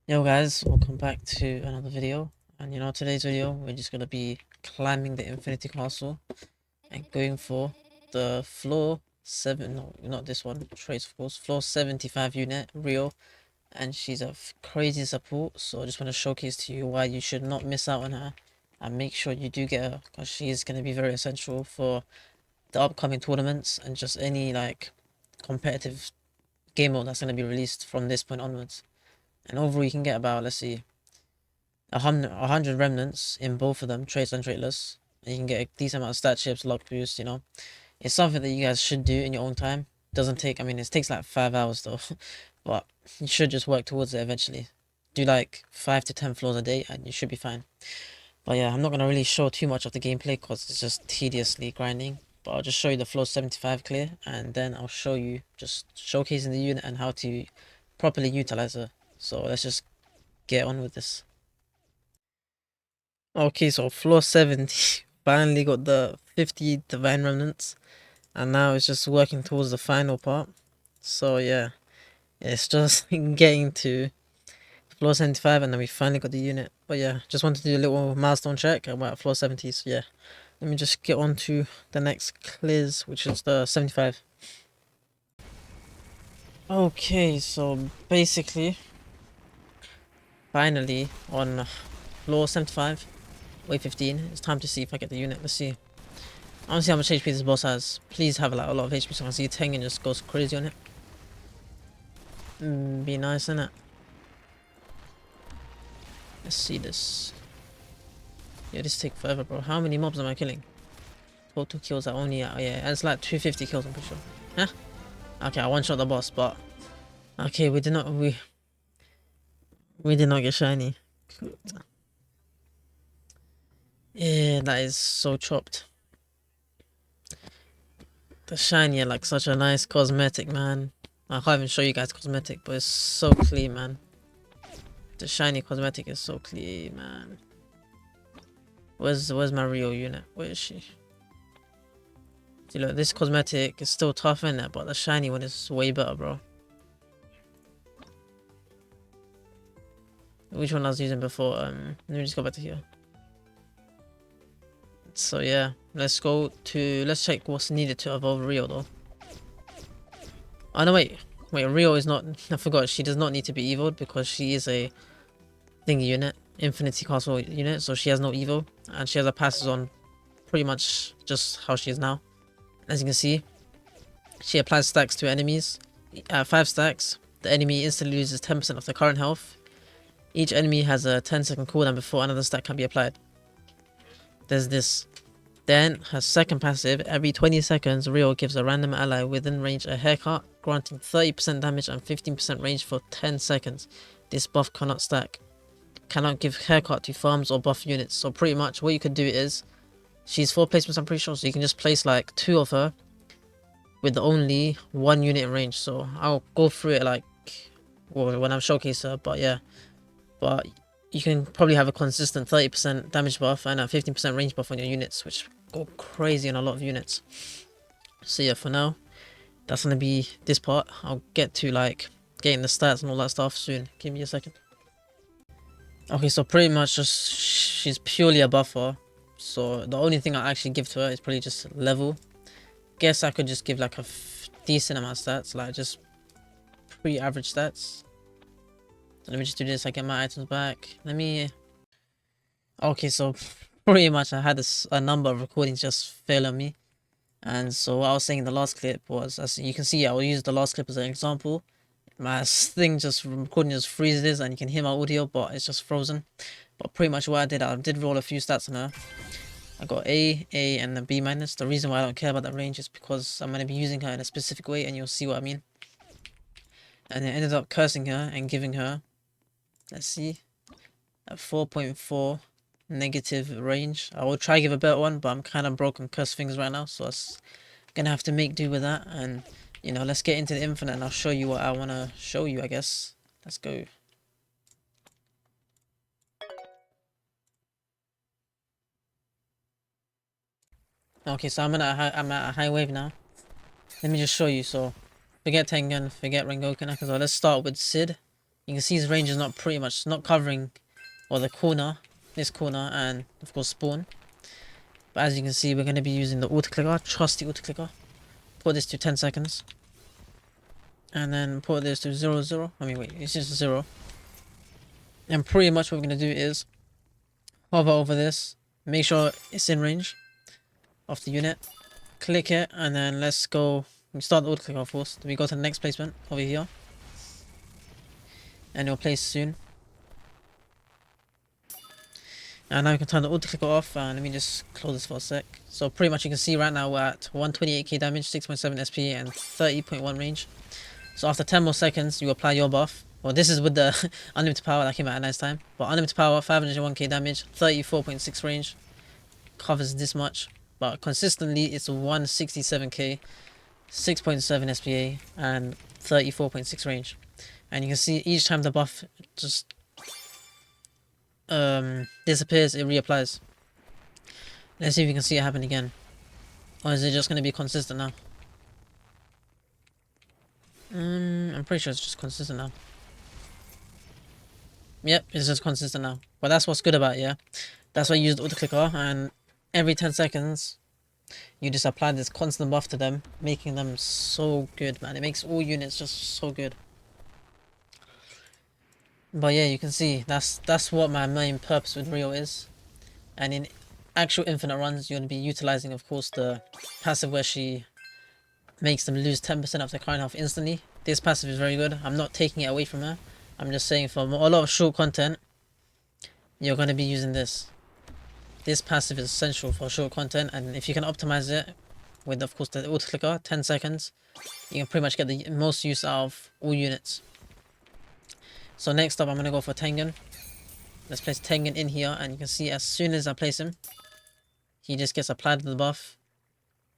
Yo guys, welcome back to another video. And today's video we're just gonna be climbing the Infinity Castle and going for the floor 7, no, not this one, Trace of course, floor 75 unit, Rio, and she's a crazy support, so I just want to showcase to you why you should not miss out on her and make sure you do get her, because she is gonna be very essential for the upcoming tournaments and just any like competitive game mode that's gonna be released from this point onwards. And overall you can get about, let's see, 100 remnants in both of them, traits and traitless. And you can get a decent amount of stat chips, luck boost. It's something that you guys should do in your own time. Doesn't take, I mean, it takes like 5 hours though. But you should just work towards it eventually. Do like 5 to 10 floors a day and you should be fine. But yeah, I'm not going to really show too much of the gameplay because it's just tediously grinding. But I'll just show you the floor 75 clear, and then I'll show you just showcasing the unit and how to properly utilize her. So let's just get on with this. Okay, so floor 70 finally got the 50 divine remnants, and now it's just working towards the final part. So yeah, it's just getting to floor 75 and then we finally got the unit. But yeah, just wanted to do a little milestone check and we're at floor 70, so yeah. Let me just get on to the next clears, which is the 75. Okay, so basically, finally on floor 75, wave 15, it's time to see if I get the unit. Let's see. I want to see how much HP this boss has. Please have like a lot of HP so I can see Tengen just goes crazy on it. Be nice, innit? Let's see this. Yeah, this take forever, bro. How many mobs am I killing? Total kills are only at, yeah, it's like 250 kills, I'm pretty sure. Huh? Okay, I one-shot the boss, but okay, we did not get shiny. Good. Yeah, that is so chopped. The shiny are like such a nice cosmetic, man. I can't even show you guys cosmetic, but it's so clean, man. The shiny cosmetic is so clean, man. Where's my Rio unit? Where is she? See, look, this cosmetic is still tough in it, but the shiny one is way better, bro. Which one I was using before? Let me just go back to here. So yeah, let's check what's needed to evolve Rio though. Oh no, wait, Rio is not, I forgot, she does not need to be evolved because she is a thingy unit, Infinity Castle unit, so she has no evo, and she has her passes on pretty much just how she is now. As you can see, she applies stacks to enemies. 5 stacks, the enemy instantly loses 10% of their current health. Each enemy has a 10-second cooldown before another stack can be applied. There's this. Then her second passive, every 20 seconds, Rio gives a random ally within range a haircut, granting 30% damage and 15% range for 10 seconds. This buff cannot stack. Cannot give haircut to farms or buff units. So pretty much what you could do is, she's 4 placements I'm pretty sure, so you can just place like 2 of her with only 1 unit in range. So I'll go through it like, well, when I'm showcasing her, but yeah. But you can probably have a consistent 30% damage buff and a 15% range buff on your units, which go crazy on a lot of units. So yeah, for now, that's gonna be this part. I'll get to like getting the stats and all that stuff soon. Give me a second. Okay, so pretty much just she's purely a buffer. So the only thing I actually give to her is probably just level. Guess I could just give like a decent amount of stats, like just pretty average stats. So let me just do this. I get my items back. Let me. Okay, so pretty much I had a number of recordings just fail on me. And so what I was saying in the last clip was, as you can see, I will use the last clip as an example. My thing just recording just freezes and you can hear my audio, but it's just frozen. But pretty much what I did roll a few stats on her. I got A, and a B minus. The reason why I don't care about that range is because I'm going to be using her in a specific way and you'll see what I mean. And I ended up cursing her and giving her, let's see, a 4.4 negative range. I will try to give a better one, but I'm kind of broke on curse things right now, so I'm gonna have to make do with that. And let's get into the infinite and I'll show you what I want to show you, I guess. Let's go. Okay, so I'm at a high wave now. Let me just show you. So forget Tengen, forget Rengoku, because let's start with Sid. You can see his range is not pretty much not covering, well, the corner, this corner, and of course spawn. But as you can see, we're going to be using the auto clicker, trusty auto clicker. Put this to 10 seconds. And then put this to 0, 0. I mean, wait, it's just 0. And pretty much what we're going to do is hover over this, make sure it's in range of the unit, click it, and then let's go. We start the auto clicker, of course. We go to the next placement over here, and it'll place soon. And now we can turn the auto clicker off, and let me just close this for a sec. So pretty much you can see right now we're at 128k damage, 6.7 SP, and 30.1 range. So after 10 more seconds, you apply your buff. Well, this is with the unlimited power that came out at a nice time. But unlimited power, 501k damage, 34.6 range, covers this much. But consistently, it's 167k, 6.7 SPA, and 34.6 range. And you can see each time the buff just disappears, it reapplies. Let's see if you can see it happen again. Or is it just going to be consistent now? I'm pretty sure it's just consistent now. Yep, it's just consistent now. But that's what's good about it, yeah. That's why you use the auto clicker, and every 10 seconds you just apply this constant buff to them, making them so good, man. It makes all units just so good. But yeah, you can see that's what my main purpose with Rio is. And in actual infinite runs, you're going to be utilizing, of course, the passive where she makes them lose 10% of their current health instantly. This passive is very good. I'm not taking it away from her. I'm just saying for a lot of short content, you're going to be using this. This passive is essential for short content, and if you can optimize it with, of course, the auto clicker, 10 seconds, you can pretty much get the most use out of all units. So next up, I'm going to go for Tengen. Let's place Tengen in here, and you can see as soon as I place him, he just gets applied to the buff.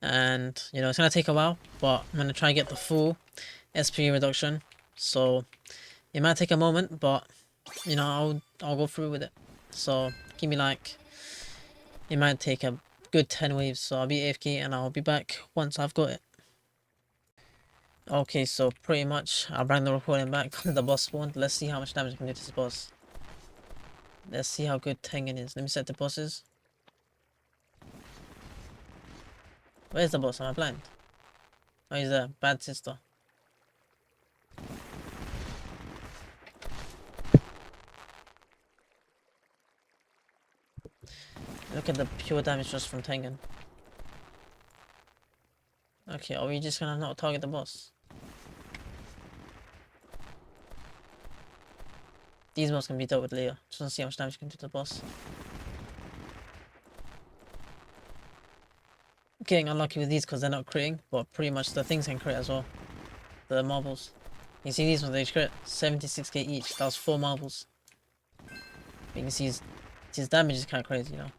And, you know, it's going to take a while, but I'm going to try and get the full SP reduction. So it might take a moment, but, you know, I'll go through with it. So give me like, it might take a good 10 waves. So I'll be AFK and I'll be back once I've got it. Okay, so pretty much I'll bring the recording back from the boss spawn. Let's see how much damage I can do to this boss. Let's see how good Tengen is. Let me set the bosses. Where's the boss? Am I blind? Oh, he's there. Bad sister. Look at the pure damage just from Tengen. Okay, are we just gonna not target the boss? These mobs can be dealt with later. Just wanna see how much damage you can do to the boss. Getting unlucky with these because they're not critting, but pretty much the things can crit as well. The marbles. You see these ones, they crit 76k each. That was 4 marbles. But you can see his damage is kind of crazy, you know.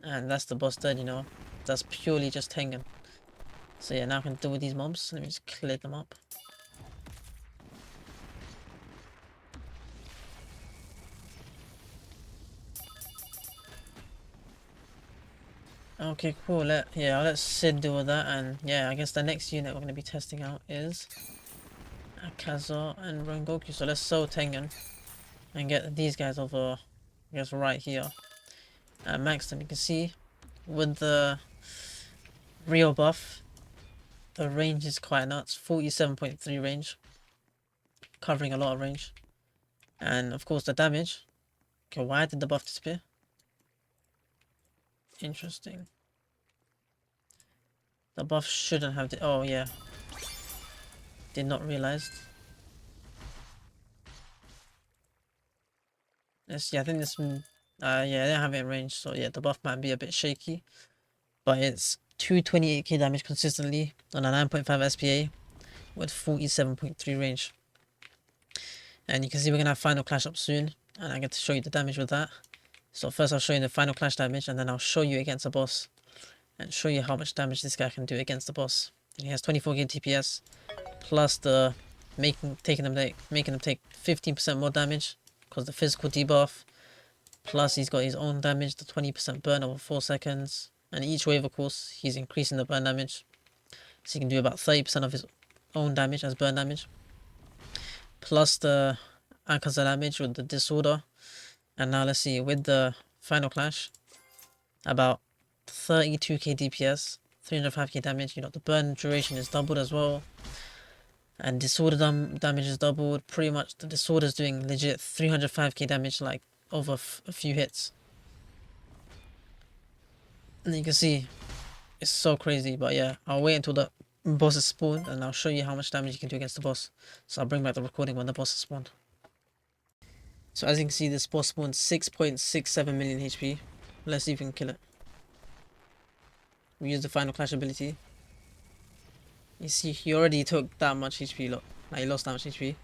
And that's the boss dead, you know. That's purely just Tengen. So yeah, now I can deal with these mobs. Let me just clear them up. Okay, cool. I'll let Sid deal with that, and yeah, I guess the next unit we're going to be testing out is Akaza and Rengoku. So let's sell Tengen and get these guys over, I guess, right here. Max them. You can see with the Rio buff, the range is quite nuts. 47.3 range, covering a lot of range, and of course the damage. Okay, why did the buff disappear? Interesting. The buff shouldn't have. Oh yeah, did not realize. Let's see. I think this. Yeah, they don't have it in range, so yeah, the buff might be a bit shaky. But it's 228k damage consistently on a 9.5 SPA with 47.3 range. And you can see we're gonna have final clash up soon, and I get to show you the damage with that. So first I'll show you the final clash damage, and then I'll show you against the boss and show you how much damage this guy can do against the boss. And he has 24k TPS plus the making them take 15% more damage because the physical debuff. Plus he's got his own damage, the 20% burn over 4 seconds. And each wave, of course, he's increasing the burn damage. So he can do about 30% of his own damage as burn damage. plus the Akaza damage with the disorder. And now let's see, with the final clash, about 32k DPS, 305k damage. You know, the burn duration is doubled as well. And disorder damage is doubled. Pretty much the disorder is doing legit 305k damage, like over a few hits. And you can see it's so crazy. But yeah, I'll wait until the boss is spawned and I'll show you how much damage you can do against the boss. So I'll bring back the recording when the boss is spawned. So as you can see, this boss spawned 6.67 million HP. Let's see if we can kill it. We use the final clash ability. You see, he already took that much HP, look. Like, he lost that much HP.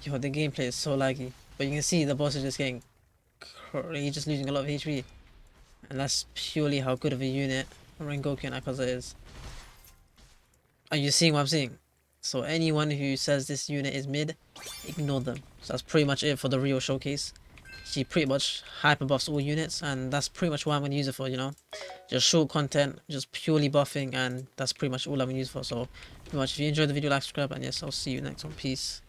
Yo, the gameplay is so laggy. But you can see the boss is just getting... He's just losing a lot of HP. And that's purely how good of a unit Rengoku and Akaza is. Are you seeing what I'm seeing? So anyone who says this unit is mid, ignore them. So that's pretty much it for the Rio showcase. She pretty much hyper buffs all units, and that's pretty much what I'm going to use it for, you know. Just short content, just purely buffing, and that's pretty much all I'm going to use it for. So pretty much if you enjoyed the video, like, subscribe, and yes, I'll see you next one. Peace.